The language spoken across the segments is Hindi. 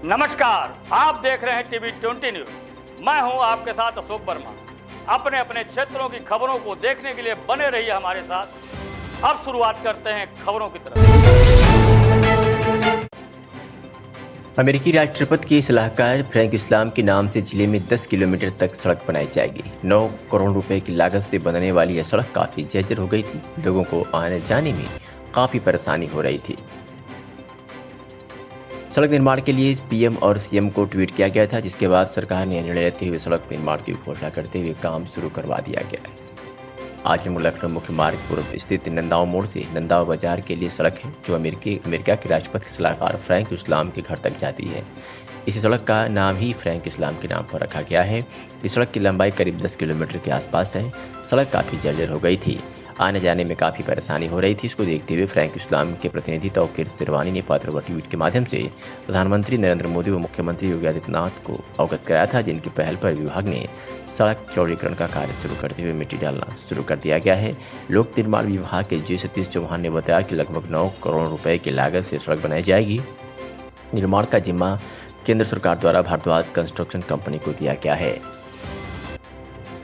नमस्कार, आप देख रहे हैं टीवी 20 न्यूज। मैं हूं आपके साथ अशोक वर्मा। अपने अपने क्षेत्रों की खबरों को देखने के लिए बने रहिए हमारे साथ। अब शुरुआत करते हैं खबरों की तरफ। अमेरिकी राष्ट्रपति के सलाहकार फ्रैंक इस्लाम के नाम से जिले में 10 किलोमीटर तक सड़क बनाई जाएगी। 9 करोड़ रुपए की लागत से बनने वाली यह सड़क काफी जर्जर हो गई थी। लोगों को आने जाने में काफी परेशानी हो रही थी। सड़क निर्माण के लिए पीएम और सीएम को ट्वीट किया गया था, जिसके बाद सरकार ने निर्णय लेते हुए सड़क निर्माण की घोषणा करते हुए काम शुरू करवा दिया गया है। आजमगढ़ लखनऊ मुख्य मार्ग पूर्व स्थित नंदाव मोड़ से नंदाव बाजार के लिए सड़क है, जो अमेरिका के राष्ट्रपति सलाहकार फ्रैंक इस्लाम के घर तक जाती है। इस सड़क का नाम ही फ्रैंक इस्लाम के नाम पर रखा गया है। इस सड़क की लंबाई करीब 10 किलोमीटर के आसपास है। सड़क काफी जर्जर हो गई थी, आने जाने में काफी परेशानी हो रही थी। इसको देखते हुए फ्रैंक इस्लाम के प्रतिनिधि तौकीर सिरवानी ने पत्र व ट्वीट के माध्यम से प्रधानमंत्री नरेंद्र मोदी व मुख्यमंत्री योगी आदित्यनाथ को अवगत कराया था, जिनकी पहल पर विभाग ने सड़क चौड़ीकरण का कार्य शुरू करते हुए मिट्टी डालना शुरू कर दिया गया है। लोक निर्माण विभाग के जी सतीश चौहान ने बताया कि लगभग 9 करोड़ रुपए की लागत से सड़क बनाई जाएगी। निर्माण का जिम्मा केंद्र सरकार द्वारा भारद्वाज कंस्ट्रक्शन कंपनी को दिया गया है।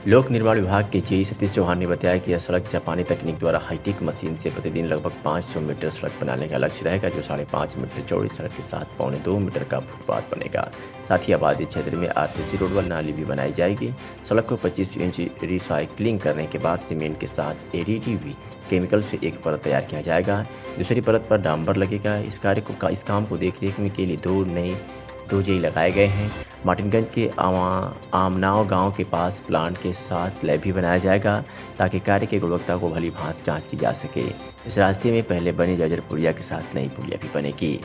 लोक निर्माण विभाग के जेई सतीश चौहान ने बताया कि यह सड़क जापानी तकनीक द्वारा हाईटेक मशीन से प्रतिदिन लगभग 500 मीटर सड़क बनाने का लक्ष्य रहेगा, जो 5.5 मीटर चौड़ी सड़क के साथ 1.25 मीटर का फुटपाथ बनेगा। साथ ही आबादी क्षेत्र में आरसीसी रोड व नाली भी बनाई जाएगी। सड़क को 25 इंच रिसाइकलिंग करने के बाद सीमेंट के साथ एडीटीवी केमिकल से एक परत तैयार किया जाएगा। दूसरी परत पर डांबर लगेगा। इस काम को देखने के लिए दो जेई लगाए गए हैं। मार्टिनगंज के आमनाव गांव के पास प्लांट के साथ लैब भी बनाया जाएगा, ताकि कार्य की गुणवत्ता को भली भांति जांच की जा सके। इस रास्ते में पहले बनी जर्जर पुलिया के साथ नई पुलिया भी बनेगी।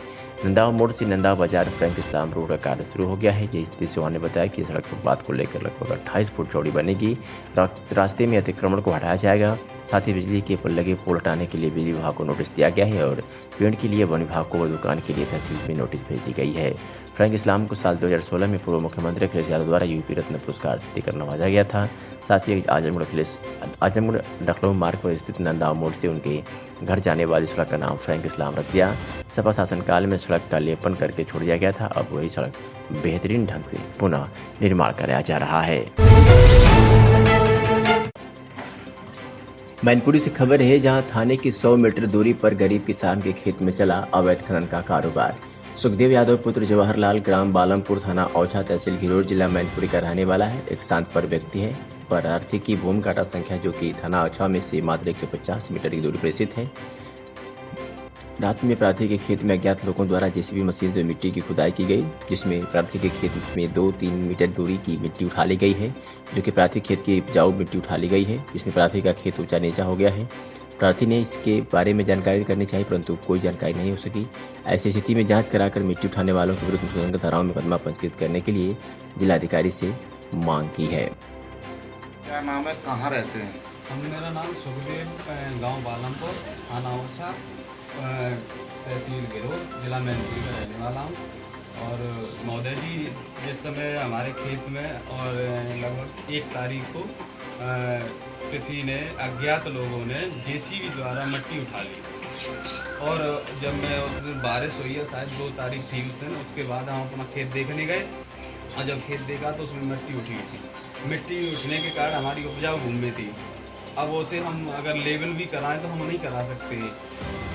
नंदाव मोड़ से नंदाव बाजार फ्रैंक इस्लाम रोड का कार्य शुरू हो गया है। जय सतीश चौहान ने बताया कि सड़क फुटपाथ को लेकर लगभग 28 फुट चौड़ी बनेगी। रास्ते में अतिक्रमण को हटाया जाएगा। साथ ही बिजली के लगे पोल हटाने के लिए बिजली विभाग को नोटिस दिया गया है और पेड़ के लिए वन विभाग को दुकान के लिए तहसील में नोटिस भेज दी गई है। फ्रैंक इस्लाम को साल 2016 में पूर्व मुख्यमंत्री अखिलेश यादव द्वारा यूपी रत्न पुरस्कार देकर नवाजा गया था। साथ ही आजमगढ़ लखनऊ मार्ग पर स्थित नंदाव मोड़ से उनके घर जाने वाली सड़क का नाम फ्रैंक इस्लाम रख दिया। सपा शासनकाल में सड़क का लेपन करके छोड़ दिया गया था। अब वही सड़क बेहतरीन ढंग से पुनः निर्माण कराया जा रहा है। मैनपुरी से खबर है, जहां थाने की 100 मीटर दूरी पर गरीब किसान के खेत में चला अवैध खनन का कारोबार। सुखदेव यादव पुत्र जवाहरलाल ग्राम बालमपुर थाना औछा तहसील घिरोर जिला मैनपुरी का रहने वाला है। एक शांत पर व्यक्ति है। प्रार्थी की भूमि काटा संख्या, जो कि थाना औछा में से मात्र 150 मीटर की दूरी पर स्थित है। रात में प्रार्थी के खेत में अज्ञात लोगों द्वारा जेसीबी मशीन से मिट्टी की खुदाई की गई, जिसमें प्रार्थी के खेत में 2-3 मीटर दूरी की मिट्टी उठा ली गई है, जो कि प्रार्थी खेत की उपजाऊ मिट्टी उठा ली गई है, जिसमें प्रार्थी का खेत ऊंचा नीचा हो गया है। प्रार्थी ने इसके बारे में जानकारी करनी चाहिए, परंतु कोई जानकारी नहीं हो सकी। ऐसी स्थिति में जांच कराकर मिट्टी उठाने वालों के विरुद्ध संगत धाराओं में मुकदमा पंजीकृत करने के लिए जिलाधिकारी से मांग की है। क्या नाम है, कहाँ रहते हैं? मेरा नाम सुखदेव, गांव बालमपुर, थाना औछा, तहसील घिरोर, जिला मैनपुरी का रहने वाला हूँ। और महोदय जी, जिस समय हमारे खेत में और लगभग 1 तारीख को किसी ने अज्ञात लोगों ने जेसीबी द्वारा मिट्टी उठा ली, और जब मैं उस दिन बारिश हुई है, शायद 2 तारीख थी उस दिन, उसके बाद हम अपना खेत देखने गए और जब खेत देखा तो उसमें मिट्टी उठी थी। मिट्टी उठने के कारण हमारी उपजाऊ भूमि में थी। अब उसे हम अगर लेवल भी कराएं तो हम नहीं करा सकते।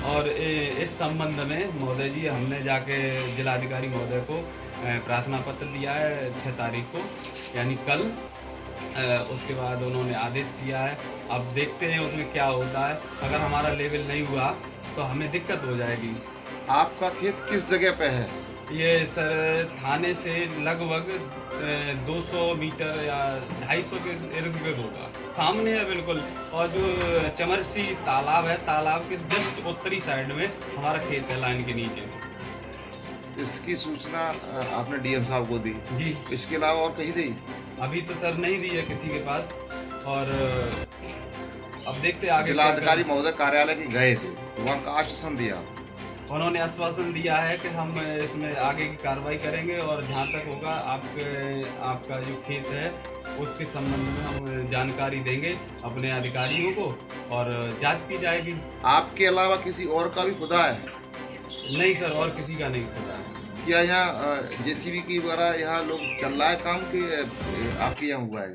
और इस संबंध में महोदय जी, हमने जाके जिलाधिकारी महोदय को प्रार्थना पत्र दिया है 6 तारीख को, यानी कल। उसके बाद उन्होंने आदेश दिया है। अब देखते हैं उसमें क्या होता है। अगर हमारा लेवल नहीं हुआ तो हमें दिक्कत हो जाएगी। आपका खेत किस जगह पे है? ये सर थाने से लगभग 200 मीटर या 250 के इर्द गिर्द होगा, सामने है बिल्कुल। और जो चमरसी तालाब है, तालाब के जस्ट उत्तरी साइड में हमारा खेत है, लाइन के नीचे। इसकी सूचना आपने डीएम साहब को दी? जी। इसके अलावा और कहीं दी? अभी तो सर नहीं दी है किसी के पास। और अब देखते आगे। जिलाधिकारी महोदय कार्यालय के गए थे, वहाँ का आश्वासन दिया? उन्होंने आश्वासन दिया है कि हम इसमें आगे की कार्रवाई करेंगे, और जहाँ तक होगा आपका जो खेत है उसके संबंध में हम जानकारी देंगे अपने अधिकारियों को, और जांच की जाएगी। आपके अलावा किसी और का भी खुदा है? नहीं सर, और किसी का नहीं खुदा है। क्या यहाँ जेसीबी की द्वारा यहाँ लोग चल रहा है काम कि आपके यहाँ हुआ है?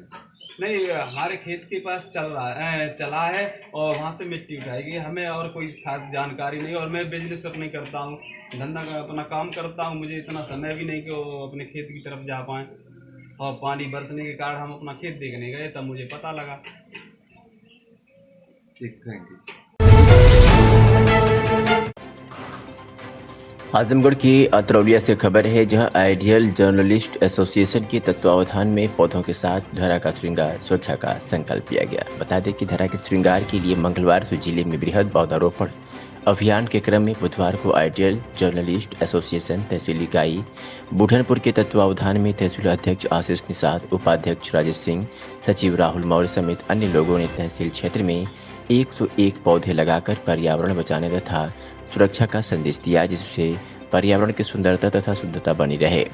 नहीं, हमारे खेत के पास चला है और वहाँ से मिट्टी उठाएगी। हमें और कोई साथ जानकारी नहीं, और मैं बिजनेस अपने करता हूँ, धंधा अपना काम करता हूँ। मुझे इतना समय भी नहीं कि वो अपने खेत की तरफ जा पाएँ, और पानी बरसने के कारण हम अपना खेत देखने गए तब मुझे पता लगा। ठीक, थैंक यू। आजमगढ़ की अतरौलिया से खबर है, जहां आइडियल जर्नलिस्ट एसोसिएशन के तत्वावधान में पौधों के साथ धरा का श्रृंगार सुरक्षा का संकल्प लिया गया। बता दें कि धरा के श्रृंगार के लिए मंगलवार से जिले में बृहद पौधारोपण अभियान के क्रम में बुधवार को आइडियल जर्नलिस्ट एसोसिएशन तहसील इकाई बुढ़नपुर के तत्वावधान में तहसील अध्यक्ष आशीष निषाद, उपाध्यक्ष राजेश सिंह, सचिव राहुल मौर्य समेत अन्य लोगों ने तहसील क्षेत्र में 101 पौधे लगाकर पर्यावरण बचाने तथा सुरक्षा का संदेश दिया, जिससे पर्यावरण की सुंदरता तथा शुद्धता बनी रहे।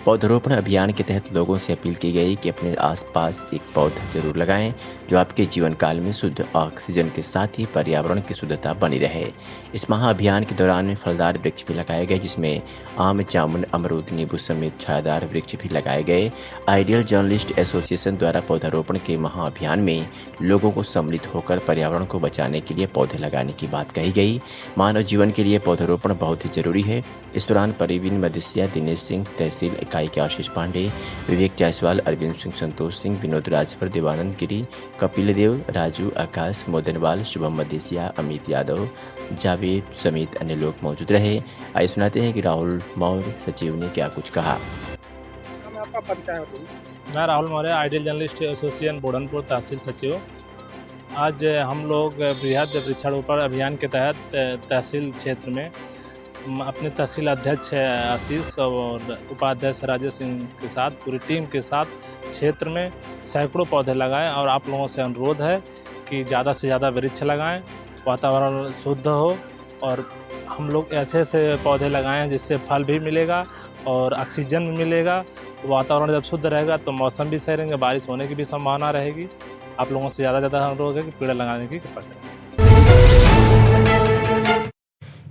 पौधरोपण अभियान के तहत लोगों से अपील की गई कि अपने आसपास एक पौधा जरूर लगाएं, जो आपके जीवन काल में शुद्ध ऑक्सीजन के साथ ही पर्यावरण की शुद्धता बनी रहे। इस महाअभियान के दौरान फलदार वृक्ष भी लगाए गए, जिसमें आम, जामुन, अमरूद, नींबू समेत छायादार वृक्ष भी लगाए गए। आइडियल जर्नलिस्ट एसोसिएशन द्वारा पौधारोपण के महाअभियान में लोगों को सम्मिलित होकर पर्यावरण को बचाने के लिए पौधे लगाने की बात कही गई। मानव जीवन के लिए पौधारोपण बहुत ही जरूरी है। इस दौरान परवीन मदेसिया, दिनेश सिंह, तहसील इकाई के आशीष पांडे, विवेक जायसवाल, अरविंद सिंह, संतोष सिंह, विनोद राजभर, देवानंद गिरी, कपिल देव, राजू, आकाश, मोदनवाल, शुभम मदेसिया, अमित यादव, जावेद समेत अन्य लोग मौजूद रहे। आइए सुनाते हैं कि राहुल मौर्य सचिव ने क्या कुछ कहा। आपका परिचय हो? मैं Rahul Maurya, ideal journalist association Budhanpur तहसील सचिव। आज हम लोग बृहद वृक्षारोपण अभियान के तहत तहसील क्षेत्र में अपने तहसील अध्यक्ष आशीष और उपाध्यक्ष राजेश सिंह के साथ पूरी टीम के साथ क्षेत्र में सैकड़ों पौधे लगाएं, और आप लोगों से अनुरोध है कि ज़्यादा से ज़्यादा वृक्ष लगाएं, वातावरण शुद्ध हो, और हम लोग ऐसे ऐसे पौधे लगाएं जिससे फल भी मिलेगा और ऑक्सीजन भी मिलेगा। वातावरण जब शुद्ध रहेगा तो मौसम भी सही रहेंगे, बारिश होने की भी संभावना रहेगी। आप लोगों से ज़्यादा अनुरोध है कि पेड़ लगाने की कृपा करें।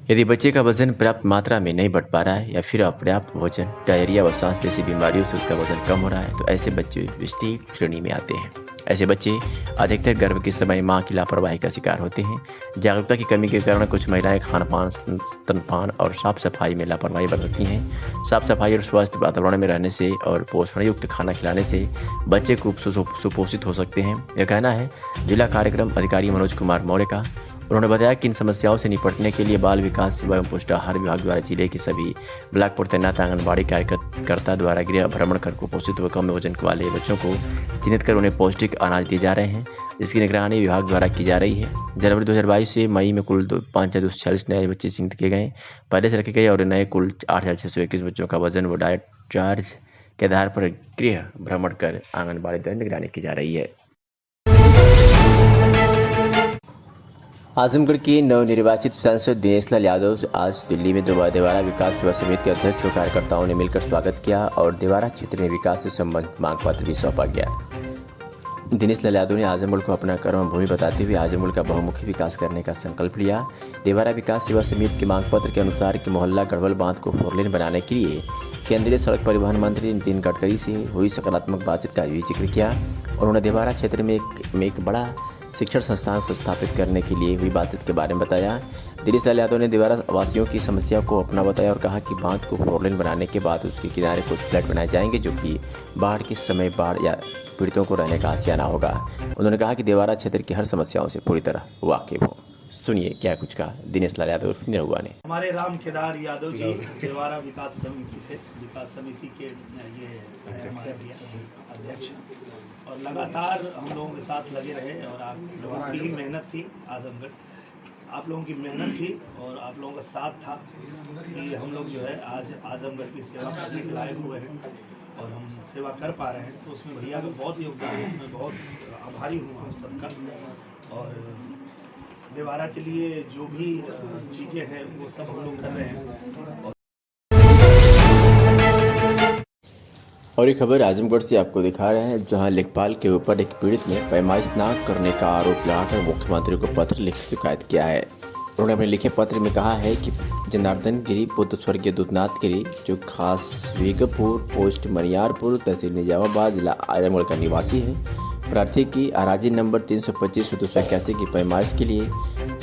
यदि बच्चे का वजन पर्याप्त मात्रा में नहीं बढ़ पा रहा है या फिर अपर्याप्त भोजन, डायरिया व सांस जैसी बीमारियों से उसका वजन कम हो रहा है, तो ऐसे बच्चे विष्टि श्रेणी में आते हैं। ऐसे बच्चे अधिकतर गर्भ के समय मां की लापरवाही का शिकार होते हैं। जागरूकता की कमी के कारण कुछ महिलाएं खानपान, स्तनपान और साफ सफाई में लापरवाही बरतती हैं। साफ सफाई और स्वस्थ वातावरण में रहने से और पोषण युक्त खाना खिलाने से बच्चे खूब सुपोषित हो सकते हैं। यह कहना है जिला कार्यक्रम अधिकारी मनोज कुमार मौर्य का। उन्होंने बताया कि इन समस्याओं से निपटने के लिए बाल विकास सेवा एवं पुष्टाहार विभाग द्वारा जिले के सभी ब्लॉक पर तैनात आंगनबाड़ी कार्यकर्ता द्वारा गृह भ्रमण कर कुपोषित व कम वजन वाले बच्चों को चिन्हित कर उन्हें पौष्टिक अनाज दिए जा रहे हैं। इसकी निगरानी विभाग द्वारा की जा रही है। जनवरी 2022 से मई में कुल 5,246 नए बच्चे चिन्हित किए गए, पहले से रखे गए, और नए कुल 8,621 बच्चों का वजन व डाइट चार्ज के आधार पर गृह भ्रमण कर आंगनबाड़ी द्वारा निगरानी की जा रही है। आजमगढ़ के नवनिर्वाचित सांसद दिनेश लाल यादव आज दिल्ली में देवारा विकास सेवा समिति के अध्यक्ष और कार्यकर्ताओं ने मिलकर स्वागत किया और देवारा क्षेत्र में विकास से संबंधित मांग पत्र भी सौंपा गया। दिनेश लाल यादव ने आजमगढ़ को अपना कर्मभूमि बताते हुए आजमगढ़ का बहुमुखी विकास करने का संकल्प लिया। देवारा विकास सेवा समिति के मांग पत्र के अनुसार कि मोहल्ला गढ़वल बांध को 4 लेन बनाने के लिए केंद्रीय सड़क परिवहन मंत्री नितिन गडकरी से हुई सकारात्मक बातचीत का भी जिक्र किया। उन्होंने देवारा क्षेत्र में एक बड़ा शिक्षण संस्थान स्थापित करने के लिए हुई बातचीत के बारे में बताया। दिनेश लाल यादव ने देवारा वासियों की समस्या को अपना बताया और कहा कि बांध को 4 लेन बनाने के बाद उसके किनारे कुछ फ्लैट बनाए जाएंगे, जो कि बाढ़ के समय बाढ़ या पीड़ितों को रहने का आसियाना होगा। उन्होंने कहा कि देवारा क्षेत्र की हर समस्याओं से पूरी तरह वाकिफ हो। सुनिए क्या कुछ कहा दिनेश लाल यादव निरहुआ ने। हमारे राम केदार यादव जी देवारा विकास समिति के ये है हमारे अध्यक्ष, और लगातार हम लोगों के साथ लगे रहे, और आप लोगों की ही मेहनत थी, आजमगढ़ आप लोगों की मेहनत थी और आप लोगों का साथ था कि हम लोग जो है आज आजमगढ़ की सेवा करने के लायक हुए हैं और हम सेवा कर पा रहे हैं। तो उसमें भैया का बहुत योगदान है, मैं बहुत आभारी हूँ हम सबका। और देवारा के लिए जो भी चीज़ें हैं वो सब हम लोग कर रहे हैं। और ये खबर आजमगढ़ से आपको दिखा रहे हैं, जहां लेखपाल के ऊपर एक पीड़ित ने पैमाइश न करने का आरोप लगाकर मुख्यमंत्री को पत्र लिख शिकायत किया है। उन्होंने अपने लिखे पत्र में कहा है कि जनार्दन गिरी पुत्र स्वर्गीय दूतनाथ गिरी, जो खासवेगपुर पोस्ट मनियारपुर तहसील निजामाबाद जिला आजमगढ़ का निवासी है, प्रार्थी की अराजी नंबर 325/281 की पैमाइश के लिए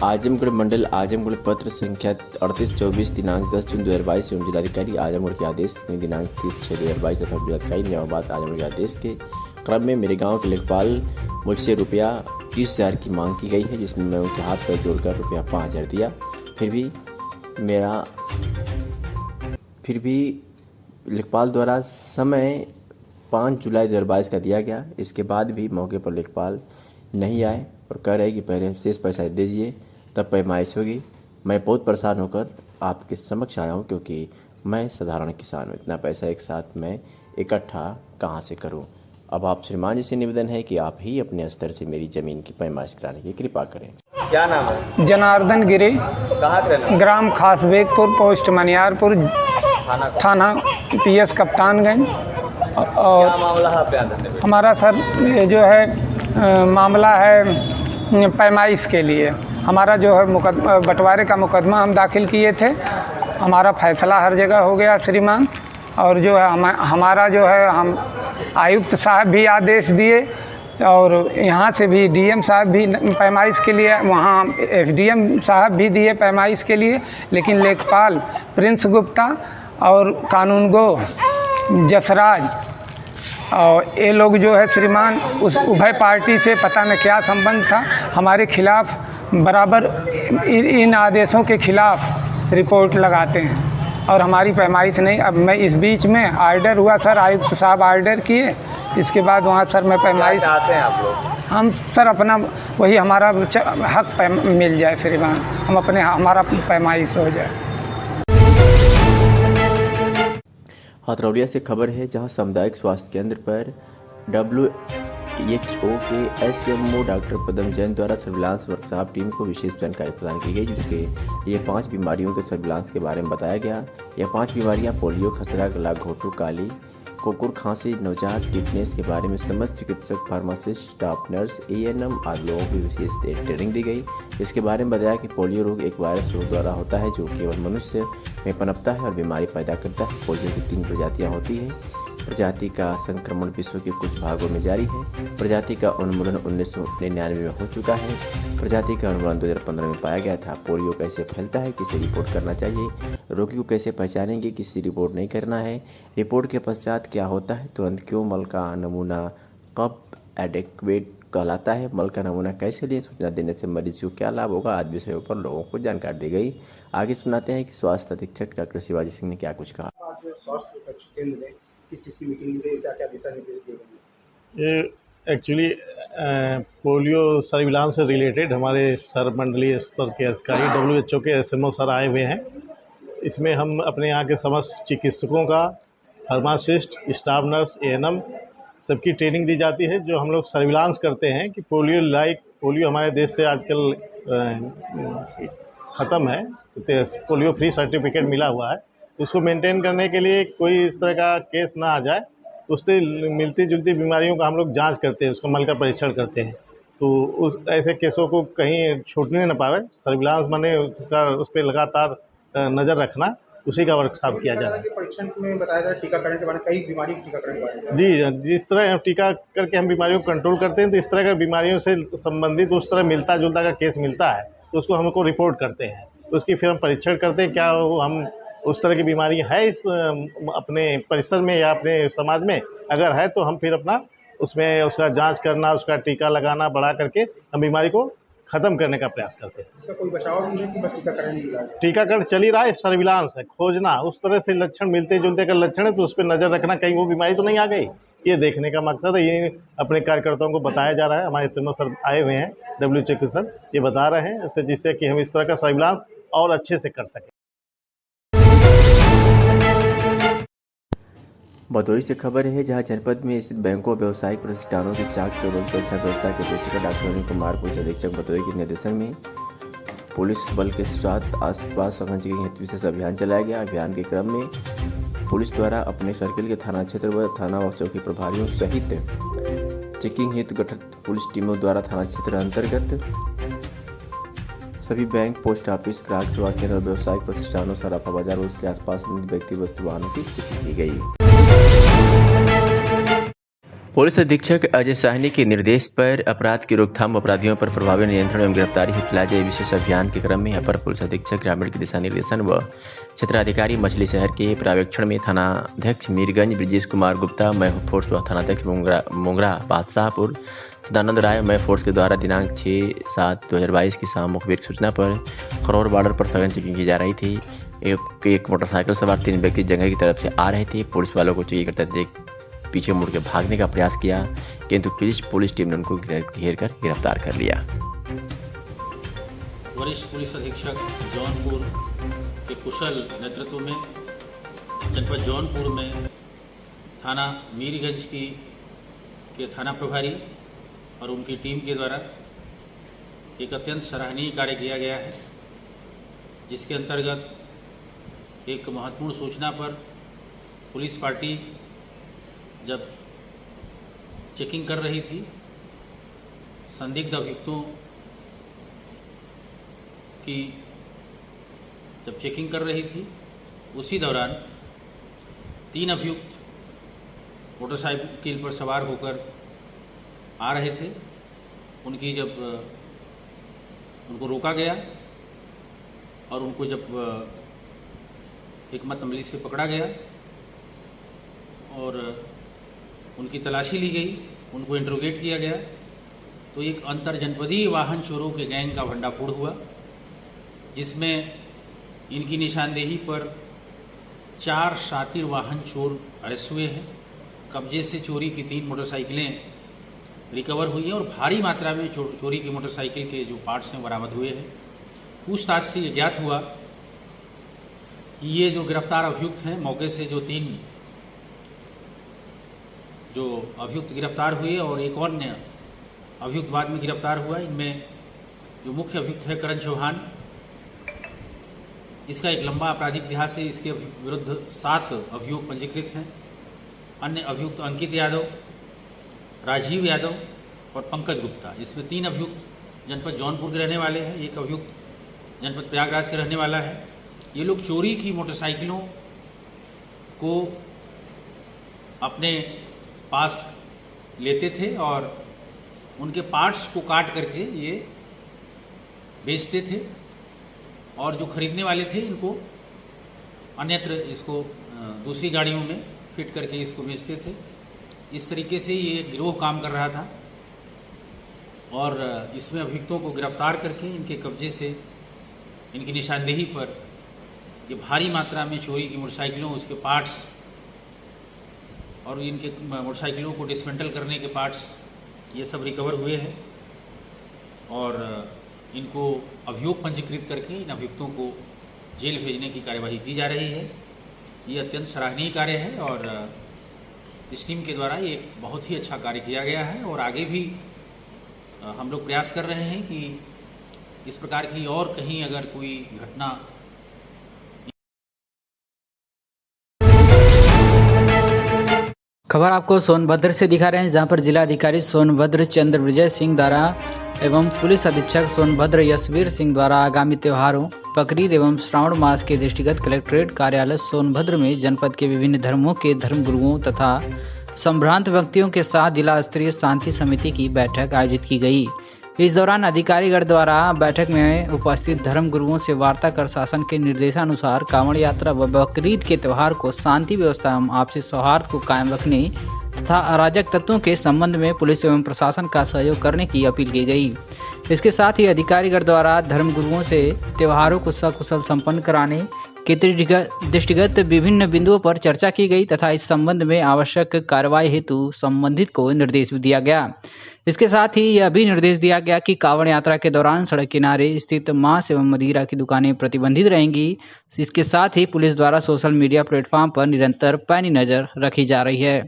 आजमगढ़ मंडल आजमगढ़ पत्र संख्या 3824 दिनांक 10 जून 2022 एवं जिलाधिकारी आजमगढ़ के आदेश में दिनांक 30/6/2022 तथा जिलाधिकारी निजामाबाद आजमगढ़ के आदेश के क्रम में मेरे गांव के लेखपाल मुझसे रुपया 30,000 की मांग की गई है, जिसमें मैं उनके हाथ पर जोड़कर रुपया 5,000 दिया। फिर भी लेखपाल द्वारा समय 5 जुलाई 2022 का दिया गया। इसके बाद भी मौके पर लेखपाल नहीं आए और कह रहे कि पहले शेष पैसा दीजिए तब पैमाइश होगी। मैं बहुत परेशान होकर आपके समक्ष आया हूं, क्योंकि मैं साधारण किसान हूं, इतना पैसा एक साथ मैं इकट्ठा कहां से करूं। अब आप श्रीमान जी से निवेदन है कि आप ही अपने स्तर से मेरी ज़मीन की पैमाइश कराने की कृपा करें। क्या नाम है? जनार्दन गिरी, कहाँ के रहने? ग्राम खासबेगपुर पोस्ट मनियारपुर, थाना PS कप्तानगंज। और क्या मामला है आपके यहाँ? हमारा सर ये जो है मामला है पैमाइश के लिए। हमारा जो है बंटवारे का मुकदमा हम दाखिल किए थे। हमारा फैसला हर जगह हो गया श्रीमान, और जो है हमारा जो है हम आयुक्त साहब भी आदेश दिए और यहाँ से भी DM साहब भी पैमाइश के लिए, वहाँ SDM साहब भी दिए पैमाइश के लिए, लेकिन लेखपाल प्रिंस गुप्ता और कानूनगो जसराज और ये लोग जो है श्रीमान उस उभय पार्टी से पता न क्या संबंध था, हमारे खिलाफ बराबर इन आदेशों के खिलाफ रिपोर्ट लगाते हैं और हमारी पैमाइश नहीं। अब मैं इस बीच में आर्डर हुआ सर, आयुक्त साहब आर्डर किए, इसके बाद वहाँ सर मैं पैमाइश चाहते हैं आप लोग? हम सर अपना वही हमारा हक मिल जाए श्रीमान, हम अपने हमारा पैमाइश हो जाए। हथरौलिया से खबर है, जहां सामुदायिक स्वास्थ्य केंद्र पर WHO के SMO डॉक्टर पदम जैन द्वारा सर्विलांस वर्कशॉप टीम को विशेष जानकारी प्रदान की गई, जिसके ये 5 बीमारियों के सर्विलांस के बारे में बताया गया। यह 5 बीमारियां पोलियो, खसरा, गला घोटू, काली, कुकुर, खांसी, नवजात टिटनेस के बारे में समस्त चिकित्सक, फार्मासिस्ट, स्टाफ नर्स, ANM आदि लोगों की विशेष ट्रेनिंग दी गई। इसके बारे में बताया कि पोलियो रोग एक वायरस रोग द्वारा होता है जो केवल मनुष्य में पनपता है और बीमारी पैदा करता है। पोलियो की 3 प्रजातियाँ होती हैं। प्रजाति का संक्रमण विश्व के कुछ भागों में जारी है। प्रजाति का उन्मूलन 1999 में हो चुका है। प्रजाति का उन्मूलन 2015 में पाया गया था। पोलियो कैसे फैलता है, किसे रिपोर्ट करना चाहिए, रोगी को कैसे पहचानेंगे, किसी रिपोर्ट नहीं करना है, रिपोर्ट के पश्चात क्या होता है, तुरंत क्यों, मल का नमूना कब एडेक्वेट कहलाता है, मल का नमूना कैसे लें, सूचना देने से मरीज को क्या लाभ होगा, आदि विषयों पर लोगों को जानकारी दी गई। आगे सुनाते हैं कि स्वास्थ्य अधीक्षक डॉक्टर शिवाजी सिंह ने क्या कुछ कहा। किस चीज़ की मीटिंग में क्या दिशा निर्देश दिए गए? ये एक्चुअली पोलियो सर्विलांस से रिलेटेड हमारे सर मंडलीय स्तर के अधिकारी WHO के SMO सर आए हुए हैं। इसमें हम अपने यहाँ के समस्त चिकित्सकों का, फार्मासिस्ट, स्टाफ नर्स, ANM सबकी ट्रेनिंग दी जाती है, जो हम लोग सर्विलांस करते हैं कि पोलियो हमारे देश से आजकल ख़त्म है, पोलियो फ्री सर्टिफिकेट मिला हुआ है। उसको मेंटेन करने के लिए कोई इस तरह का केस ना आ जाए, उससे मिलती जुलती बीमारियों का हम लोग जांच करते हैं, उसका मल का परीक्षण करते हैं, तो ऐसे केसों को कहीं छूटने न पावे। सर्विलांस माने उसका उस पर लगातार नज़र रखना, उसी का वर्कशॉप किया जा रहा है। परीक्षण में बताया जाए टीकाकरण के बारे में, कई बीमारी के टीकाकरण के बारे में। जी, जिस तरह टीका करके हम बीमारियों को कंट्रोल करते हैं, तो इस तरह का बीमारियों से संबंधित उस तरह मिलता जुलता का केस मिलता है तो उसको हमको रिपोर्ट करते हैं, तो उसकी फिर हम परीक्षण करते हैं क्या हम उस तरह की बीमारी है इस अपने परिसर में या अपने समाज में। अगर है तो हम फिर अपना उसमें उसका जांच करना, उसका टीका लगाना बढ़ा करके हम बीमारी को ख़त्म करने का प्रयास करते हैं। इसका कोई बचाव भी है कि बस टीकाकरण ही है? टीकाकरण चल ही रहा है, सर्विलांस है, खोजना उस तरह से लक्षण मिलते जुलते का लक्षण है तो उस पर नज़र रखना, कहीं वो बीमारी तो नहीं आ गई, ये देखने का मकसद है। ये अपने कार्यकर्ताओं को बताया जा रहा है। हमारे SMO सर आए हुए हैं, WHO के सर, ये बता रहे हैं जिससे कि हम इस तरह का सर्विलांस और अच्छे से कर सकें। भदोही से खबर है, जहां जनपद में स्थित बैंकों और व्यावसायिक प्रतिष्ठानों की चाक चौबंद सुरक्षा व्यवस्था के दृष्टिगत डॉक्टर अनिल कुमार पुलिस अधीक्षक भदोही के निर्देशन में पुलिस बल के साथ आसपास संरक्षण के हेतु विशेष अभियान चलाया गया। अभियान के क्रम में पुलिस द्वारा अपने सर्किल के थाना क्षेत्र व थाना व चौकी प्रभारियों सहित चेकिंग हेतु गठित पुलिस टीमों द्वारा थाना क्षेत्र अंतर्गत सभी बैंक, पोस्ट ऑफिस, ग्राहक सेवा केंद्र और व्यावसायिक प्रतिष्ठानों, सराफा बाजार और उसके आसपास व्यक्ति, वस्तु, वाहनों की चेकिंग की गई। पुलिस अधीक्षक अजय साहनी के निर्देश पर अपराध की रोकथाम, अपराधियों पर प्रभावी नियंत्रण एवं गिरफ्तारी हेतु चलाए गए विशेष अभियान के क्रम में अपर पुलिस अधीक्षक ग्रामीण के दिशा निर्देशन व क्षेत्राधिकारी मछली शहर के पर्यवेक्षण में थानाध्यक्ष मीरगंज ब्रिजेश कुमार गुप्ता, मैं फोर्स व थानाध्यक्ष मोंगरा बादशाहपुर सदानंद राय, मैं फोर्स के द्वारा दिनांक 6/7/2022 की शाम मुखबिर सूचना पर खरौर बॉर्डर पर सघन चेकिंग की जा रही थी। एक मोटरसाइकिल सवार 3 व्यक्ति जंगल की तरफ से आ रहे थे। पुलिस वालों को चेकिंग करते देख पीछे मुड़ के भागने का प्रयास किया, किंतु पुलिस टीम ने उनको घेर कर गिरफ्तार कर लिया। वरिष्ठ पुलिस अधीक्षक जौनपुर के कुशल नेतृत्व में जनपद जौनपुर में थाना मीरगंज के थाना प्रभारी और उनकी टीम के द्वारा एक अत्यंत सराहनीय कार्य किया गया है, जिसके अंतर्गत एक महत्वपूर्ण सूचना पर पुलिस पार्टी जब चेकिंग कर रही थी, संदिग्ध अभियुक्तों की जब चेकिंग कर रही थी, उसी दौरान 3 अभियुक्त मोटरसाइकिल पर सवार होकर आ रहे थे। उनकी जब उनको रोका गया और उनको जब हिकमत अमली से पकड़ा गया और उनकी तलाशी ली गई, उनको इंट्रोगेट किया गया, तो एक अंतर जनपदीय वाहन चोरों के गैंग का भंडाफोड़ हुआ, जिसमें इनकी निशानदेही पर 4 शातिर वाहन चोर अरेस्ट हुए हैं। कब्जे से चोरी की 3 मोटरसाइकिलें रिकवर हुई हैं और भारी मात्रा में चोरी की मोटरसाइकिल के जो पार्ट्स हैं बरामद हुए हैं। पूछताछ से ये ज्ञात हुआ कि ये जो गिरफ्तार अभियुक्त हैं, मौके से जो 3 जो अभियुक्त गिरफ्तार हुए और एक और अन्य अभियुक्त बाद में गिरफ्तार हुआ, इनमें जो मुख्य अभियुक्त है करण चौहान, इसका एक लंबा आपराधिक इतिहास है, इसके विरुद्ध 7 अभियोग पंजीकृत हैं। अन्य अभियुक्त अंकित यादव, राजीव यादव और पंकज गुप्ता, इसमें 3 अभियुक्त जनपद जौनपुर के रहने वाले हैं, एक अभियुक्त जनपद प्रयागराज के रहने वाला है। ये लोग चोरी की मोटरसाइकिलों को अपने पास लेते थे और उनके पार्ट्स को काट करके ये बेचते थे और जो खरीदने वाले थे इनको अन्यत्र इसको दूसरी गाड़ियों में फिट करके इसको बेचते थे। इस तरीके से ये गिरोह काम कर रहा था और इसमें अभियुक्तों को गिरफ्तार करके इनके कब्जे से इनकी निशानदेही पर ये भारी मात्रा में चोरी की मोटरसाइकिलों, उसके पार्ट्स और इनके मोटरसाइकिलों को डिसमेंटल करने के पार्ट्स, ये सब रिकवर हुए हैं और इनको अभियोग पंजीकृत करके इन अभियुक्तों को जेल भेजने की कार्यवाही की जा रही है। ये अत्यंत सराहनीय कार्य है और इस टीम के द्वारा ये बहुत ही अच्छा कार्य किया गया है और आगे भी हम लोग प्रयास कर रहे हैं कि इस प्रकार की और कहीं अगर कोई घटना। खबर आपको सोनभद्र से दिखा रहे हैं, जहां पर जिलाधिकारी सोनभद्र चंद्र विजय सिंह द्वारा एवं पुलिस अधीक्षक सोनभद्र यशवीर सिंह द्वारा आगामी त्योहारों, बकरीद एवं श्रावण मास के दृष्टिगत कलेक्ट्रेट कार्यालय सोनभद्र में जनपद के विभिन्न धर्मों के धर्मगुरुओं तथा संभ्रांत व्यक्तियों के साथ जिला स्तरीय शांति समिति की बैठक आयोजित की गई। इस दौरान अधिकारीगण द्वारा बैठक में उपस्थित धर्म गुरुओं से वार्ता कर शासन के निर्देशानुसार कांवड़ यात्रा व बकरीद के त्योहार को शांति व्यवस्था एवं आपसी सौहार्द को कायम रखने तथा अराजक तत्वों के संबंध में पुलिस एवं प्रशासन का सहयोग करने की अपील की गई। इसके साथ ही अधिकारीगण द्वारा धर्म गुरुओं से त्योहारों को सकुशल संपन्न कराने के दृष्टिगत विभिन्न बिंदुओं पर चर्चा की गई तथा इस संबंध में आवश्यक कार्रवाई हेतु संबंधित को निर्देश भी दिया गया। इसके साथ ही यह भी निर्देश दिया गया कि कांवड़ यात्रा के दौरान सड़क किनारे स्थित मांस एवं मदिरा की दुकानें प्रतिबंधित रहेंगी। इसके साथ ही पुलिस द्वारा सोशल मीडिया प्लेटफॉर्म पर निरंतर पैनी नजर रखी जा रही है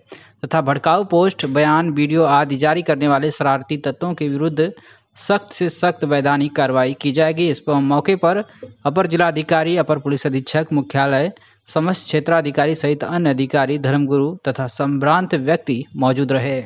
तथा भड़काऊ पोस्ट, बयान, वीडियो आदि जारी करने वाले शरारती तत्वों के विरुद्ध सख्त से सख्त वैधानिक कार्रवाई की जाएगी। इस मौके पर अपर जिलाधिकारी, अपर पुलिस अधीक्षक मुख्यालय, समस्त क्षेत्राधिकारी सहित अन्य अधिकारी, धर्मगुरु तथा संभ्रांत व्यक्ति मौजूद रहे।